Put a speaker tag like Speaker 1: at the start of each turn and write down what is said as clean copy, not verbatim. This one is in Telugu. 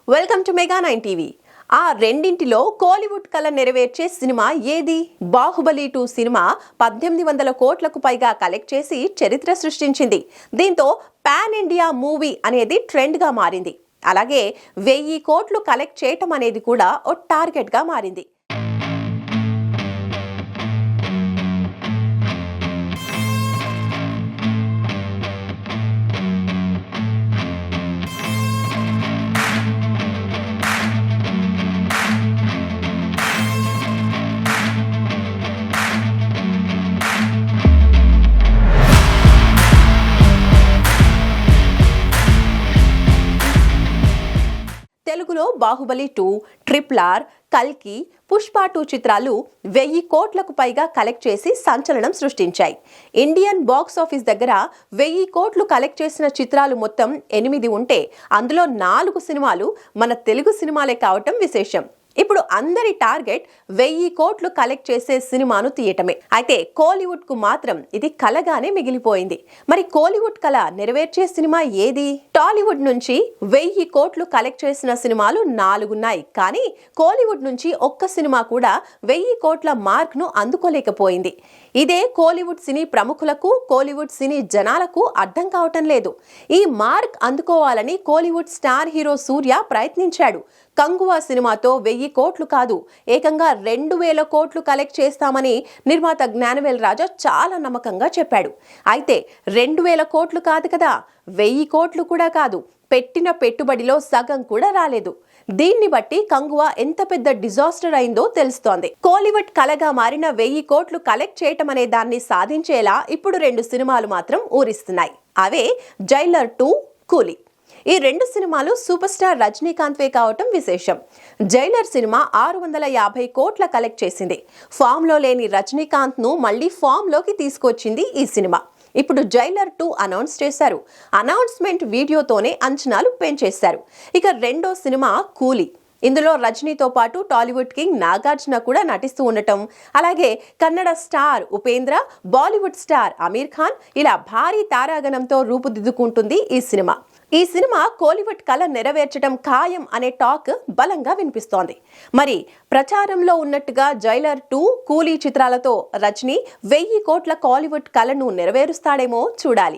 Speaker 1: Welcome to mega 9 TV. ఆ రెండింటిలో కోలీవుడ్ కళ నెరవేర్చే సినిమా ఏది? బాహుబలి 2 సినిమా 1800 కోట్లకు పైగా కలెక్ట్ చేసి చరిత్ర సృష్టించింది. దీంతో పాన్ ఇండియా మూవీ అనేది ట్రెండ్ గా మారింది. అలాగే 1000 కోట్లు కలెక్ట్ చేయటం అనేది కూడా ఓ టార్గెట్ గా మారింది. తెలుగులో బాహుబలి 2, ట్రిపుల్ ఆర్, కల్కి, పుష్ప 2 చిత్రాలు 1000 కోట్లకు పైగా కలెక్ట్ చేసి సంచలనం సృష్టించాయి. ఇండియన్ బాక్స్ ఆఫీస్ దగ్గర 1000 కోట్లు కలెక్ట్ చేసిన చిత్రాలు మొత్తం 8 ఉంటే అందులో 4 సినిమాలు మన తెలుగు సినిమాలే కావటం విశేషం. ఇప్పుడు అందరి టార్గెట్ 1000 కోట్లు కలెక్ట్ చేసే సినిమాను తీయటమే. అయితే కోలీవుడ్ కు మాత్రం ఇది కలగానే మిగిలిపోయింది. మరి కోలీవుడ్ కళ నెరవేర్చే సినిమా ఏది? టాలీవుడ్ నుంచి 1000 కోట్లు కలెక్ట్ చేసిన సినిమాలు 4 ఉన్నాయి. కానీ కోలీవుడ్ నుంచి ఒక్క సినిమా కూడా 1000 కోట్ల మార్క్ ను అందుకోలేకపోయింది. ఇదే కోలీవుడ్ సినీ ప్రముఖులకు, కోలీవుడ్ సినీ జనాలకు అర్థం కావటం లేదు. ఈ మార్క్ అందుకోవాలని కోలీవుడ్ స్టార్ హీరో సూర్య ప్రయత్నించాడు. కంగువా సినిమాతో 1000 కోట్లు కాదు, ఏకంగా 2000 కోట్లు కలెక్ట్ చేస్తామని నిర్మాత జ్ఞానవేల్ రాజా చాలా నమ్మకంగా చెప్పాడు. అయితే 2000 కోట్లు కాదు కదా, 1000 కోట్లు కూడా కాదు, పెట్టిన పెట్టుబడిలో సగం కూడా రాలేదు. దీన్ని బట్టి కంగువా ఎంత పెద్ద డిజాస్టర్ అయిందో తెలుస్తోంది. కోలీవుడ్ కళగా మారిన 1000 కోట్లు కలెక్ట్ చేయటం అనే దాన్ని సాధించేలా ఇప్పుడు 2 సినిమాలు మాత్రం ఊరిస్తున్నాయి. అవే జైలర్ 2, కూలీ. ఈ 2 సినిమాలు సూపర్ స్టార్ రజనీకాంత్వే కావటం విశేషం. జైలర్ సినిమా 650 కోట్ల కలెక్ట్ చేసింది. ఫామ్ లో లేని రజనీకాంత్ ను మళ్లీ ఫామ్ లోకి తీసుకొచ్చింది ఈ సినిమా. ఇప్పుడు జైలర్ 2 అనౌన్స్ చేశారు. అనౌన్స్మెంట్ వీడియోతోనే అంచనాలు పెంచేశారు. ఇక రెండో సినిమా కూలీ. ఇందులో రజనీతో పాటు టాలీవుడ్ కింగ్ నాగార్జున కూడా నటిస్తూ ఉండటం, అలాగే కన్నడ స్టార్ ఉపేంద్ర, బాలీవుడ్ స్టార్ అమీర్ ఖాన్, ఇలా భారీ తారాగణంతో రూపుదిద్దుకుంటుంది ఈ సినిమా. ఈ సినిమా కోలీవుడ్ కళ నెరవేర్చడం ఖాయం అనే టాక్ బలంగా వినిపిస్తోంది. మరి ప్రచారంలో ఉన్నట్టుగా జైలర్ 2, కూలీ చిత్రాలతో రజనీ 1000 కోట్ల కోలీవుడ్ కళను నెరవేరుస్తాడేమో చూడాలి.